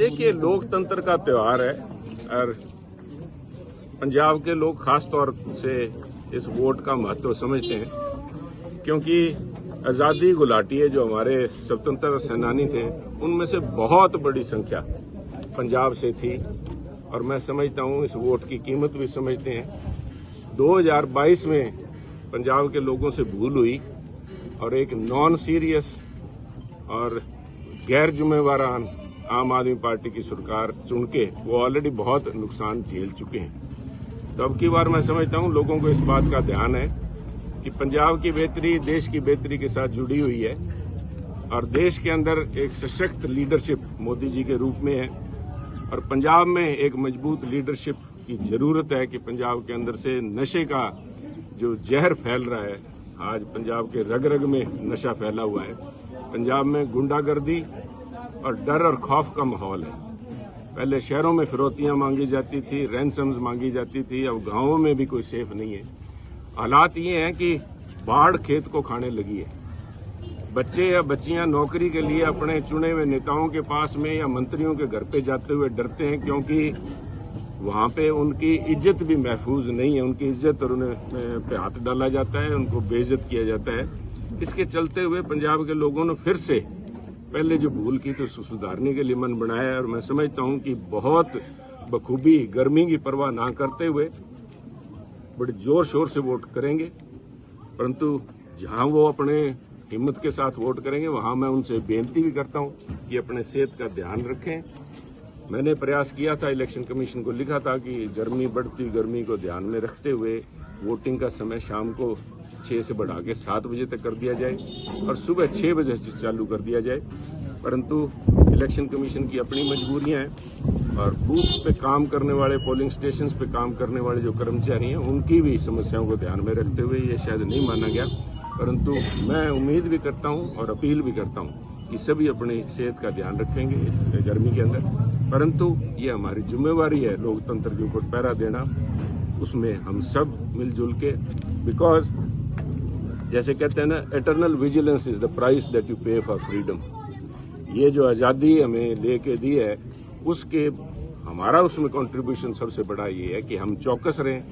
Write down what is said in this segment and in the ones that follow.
देखिए, लोकतंत्र का त्योहार है और पंजाब के लोग खास तौर से इस वोट का महत्व समझते हैं, क्योंकि आज़ादी गुलाटिए जो हमारे स्वतंत्रता सेनानी थे, उनमें से बहुत बड़ी संख्या पंजाब से थी और मैं समझता हूं इस वोट की कीमत भी समझते हैं। 2022 में पंजाब के लोगों से भूल हुई और एक नॉन सीरियस और गैर जिम्मेवारान आम आदमी पार्टी की सरकार चुन के वो ऑलरेडी बहुत नुकसान झेल चुके हैं। तो अब की बार मैं समझता हूं लोगों को इस बात का ध्यान है कि पंजाब की बेहतरी देश की बेहतरी के साथ जुड़ी हुई है और देश के अंदर एक सशक्त लीडरशिप मोदी जी के रूप में है और पंजाब में एक मजबूत लीडरशिप की जरूरत है कि पंजाब के अंदर से नशे का जो जहर फैल रहा है, आज पंजाब के रग रग में नशा फैला हुआ है। पंजाब में गुंडागर्दी और डर और खौफ का माहौल है। पहले शहरों में फिरौतियां मांगी जाती थी, रैंसम्स मांगी जाती थी, अब गांवों में भी कोई सेफ नहीं है। हालात ये हैं कि बाढ़ खेत को खाने लगी है। बच्चे या बच्चियां नौकरी के लिए अपने चुने हुए नेताओं के पास में या मंत्रियों के घर पे जाते हुए डरते हैं, क्योंकि वहां पे उनकी इज्जत भी महफूज नहीं है। उनकी इज्जत और उन्हें पे हाथ डाला जाता है, उनको बेइज्जत किया जाता है। इसके चलते हुए पंजाब के लोगों ने फिर से पहले जो भूल की तो सुधारने के लिए मन बनाया है और मैं समझता हूं कि बहुत बखूबी गर्मी की परवाह ना करते हुए बड़े जोर शोर से वोट करेंगे। परंतु जहां वो अपने हिम्मत के साथ वोट करेंगे, वहां मैं उनसे बेनती भी करता हूं कि अपने सेहत का ध्यान रखें। मैंने प्रयास किया था, इलेक्शन कमीशन को लिखा था कि बढ़ती गर्मी को ध्यान में रखते हुए वोटिंग का समय शाम को 6 से बढ़ा के 7 बजे तक कर दिया जाए और सुबह 6 बजे से चालू कर दिया जाए। परंतु इलेक्शन कमीशन की अपनी मजबूरियां हैं और बूथ पे काम करने वाले, पोलिंग स्टेशन पे काम करने वाले जो कर्मचारी हैं, उनकी भी समस्याओं को ध्यान में रखते हुए ये शायद नहीं माना गया। परंतु मैं उम्मीद भी करता हूं और अपील भी करता हूं कि सभी अपनी सेहत का ध्यान रखेंगे इस गर्मी के अंदर। परंतु ये हमारी जिम्मेवारी है लोकतंत्र के ऊपर पहरा देना, उसमें हम सब मिलजुल के, बिकॉज जैसे कहते हैं ना, eternal vigilance is the price that you पे फॉर फ्रीडम। ये जो आज़ादी हमें लेके दी है, उसके हमारा उसमें कंट्रीब्यूशन सबसे बड़ा ये है कि हम चौकस रहें,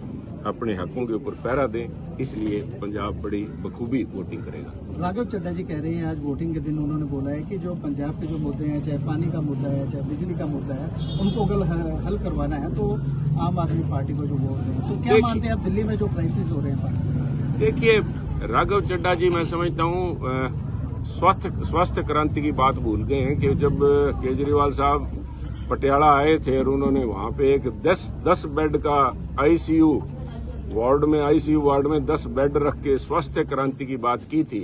अपने हकों के ऊपर पहरा दें। इसलिए पंजाब बड़ी बखूबी वोटिंग करेगा। राघव चड्ढा जी कह रहे हैं, आज वोटिंग के दिन उन्होंने बोला है कि जो पंजाब के जो मुद्दे हैं, चाहे पानी का मुद्दा है, चाहे बिजली का मुद्दा है, उनको अगर हल करवाना है तो आम आदमी पार्टी को जो वोट दें। तो क्या मानते हैं आप दिल्ली में जो क्राइसिस हो रहे हैं? देखिए राघव चड्ढा जी, मैं समझता हूँ स्वास्थ्य क्रांति की बात भूल गए हैं कि जब केजरीवाल साहब पटियाला आए थे और उन्होंने वहां पे एक 10 बेड का आईसीयू वार्ड में 10 बेड रख के स्वास्थ्य क्रांति की बात की थी।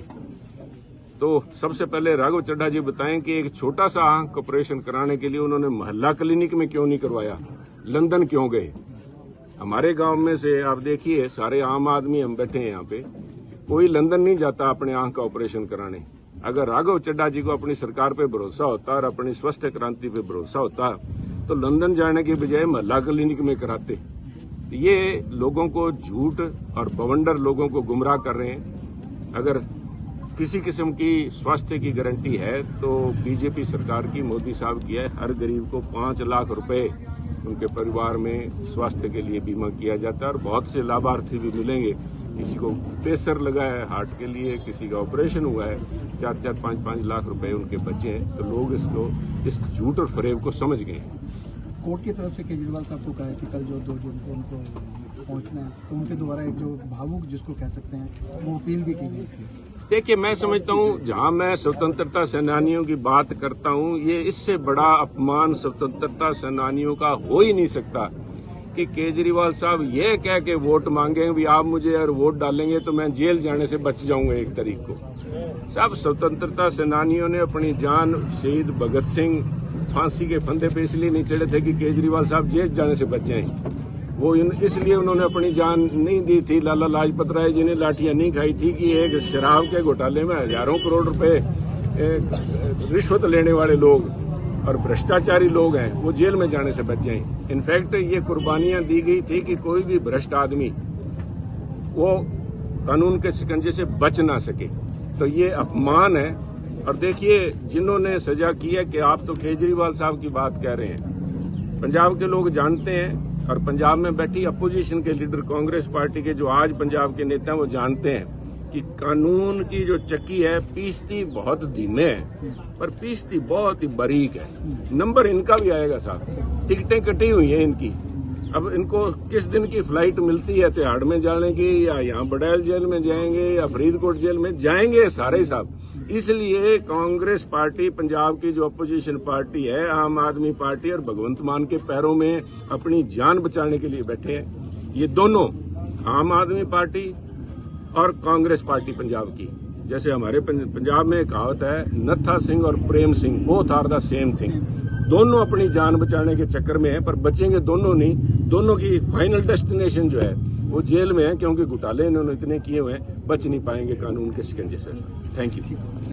तो सबसे पहले राघव चड्ढा जी बताएं कि एक छोटा सा आंख ऑपरेशन कराने के लिए उन्होंने मोहल्ला क्लिनिक में क्यों नहीं करवाया, लंदन क्यों गए? हमारे गांव में से आप देखिए, सारे आम आदमी हम बैठे हैं यहाँ पे, कोई लंदन नहीं जाता अपने आंख का ऑपरेशन कराने। अगर राघव चड्ढा जी को अपनी सरकार पे भरोसा होता और अपनी स्वास्थ्य क्रांति पे भरोसा होता तो लंदन जाने के बजाय मोहल्ला क्लिनिक में कराते। ये लोगों को झूठ और बवंडर लोगों को गुमराह कर रहे हैं। अगर किसी किस्म की स्वास्थ्य की गारंटी है तो बीजेपी सरकार की, मोदी साहब की है। हर गरीब को 5 लाख रुपए उनके परिवार में स्वास्थ्य के लिए बीमा किया जाता है और बहुत से लाभार्थी भी मिलेंगे। किसी को पेसर लगा है हार्ट के लिए, किसी का ऑपरेशन हुआ है, 4-4, 5-5 लाख रुपए उनके बचे हैं। तो लोग इस झूठ और फरेब को समझ गए। कोर्ट की तरफ से केजरीवाल साहब को कहा है कि कल जो 2 जून को उनको पहुंचना है, तो उनके द्वारा एक जो भावुक जिसको कह सकते हैं वो अपील भी की गई थी। देखिए, मैं समझता हूं जहां मैं स्वतंत्रता सेनानियों की बात करता हूं, ये इससे बड़ा अपमान स्वतंत्रता सेनानियों का हो ही नहीं सकता कि केजरीवाल साहब ये कह के वोट मांगे भी आप मुझे अगर वोट डालेंगे तो मैं जेल जाने से बच जाऊंगा 1 तारीख को। सब स्वतंत्रता सेनानियों ने अपनी जान, शहीद भगत सिंह फांसी के फंदे पे इसलिए नहीं चढ़े थे कि केजरीवाल साहब जेल जाने से बच जाएं। वो इसलिए उन्होंने अपनी जान नहीं दी थी। लाला लाजपत राय जी ने लाठियां नहीं खाई थी कि एक शराब के घोटाले में हजारों करोड़ रुपए रिश्वत लेने वाले लोग और भ्रष्टाचारी लोग हैं, वो जेल में जाने से बच जाएं। इनफैक्ट ये कुर्बानियां दी गई थी कि कोई भी भ्रष्ट आदमी वो कानून के शिकंजे से बच ना सके। तो ये अपमान है और देखिए, जिन्होंने सजा की है कि आप तो केजरीवाल साहब की बात कह रहे हैं, पंजाब के लोग जानते हैं और पंजाब में बैठी अपोजिशन के लीडर कांग्रेस पार्टी के जो आज पंजाब के नेता हैं वो जानते हैं कि कानून की जो चक्की है पीसती बहुत धीमे है पर पीसती बहुत ही बारीक है। नंबर इनका भी आएगा साहब, टिकटें कटी हुई हैं इनकी। अब इनको किस दिन की फ्लाइट मिलती है, तिहाड़ में जाने की या यहाँ बड़ैल जेल में जाएंगे या फरीदकोट जेल में जाएंगे सारे साहब। इसलिए कांग्रेस पार्टी पंजाब की जो अपोजिशन पार्टी है, आम आदमी पार्टी और भगवंत मान के पैरों में अपनी जान बचाने के लिए बैठे हैं। ये दोनों, आम आदमी पार्टी और कांग्रेस पार्टी पंजाब की, जैसे हमारे पंजाब में कहावत है, नत्था सिंह और Prem Singh both are the same thing. दोनों अपनी जान बचाने के चक्कर में हैं, पर बचेंगे दोनों नहीं। दोनों की फाइनल डेस्टिनेशन जो है वो जेल में है, क्योंकि घोटाले इन्होंने इतने किए हुए हैं, बच नहीं पाएंगे कानून के शिकंजे से। Thank you.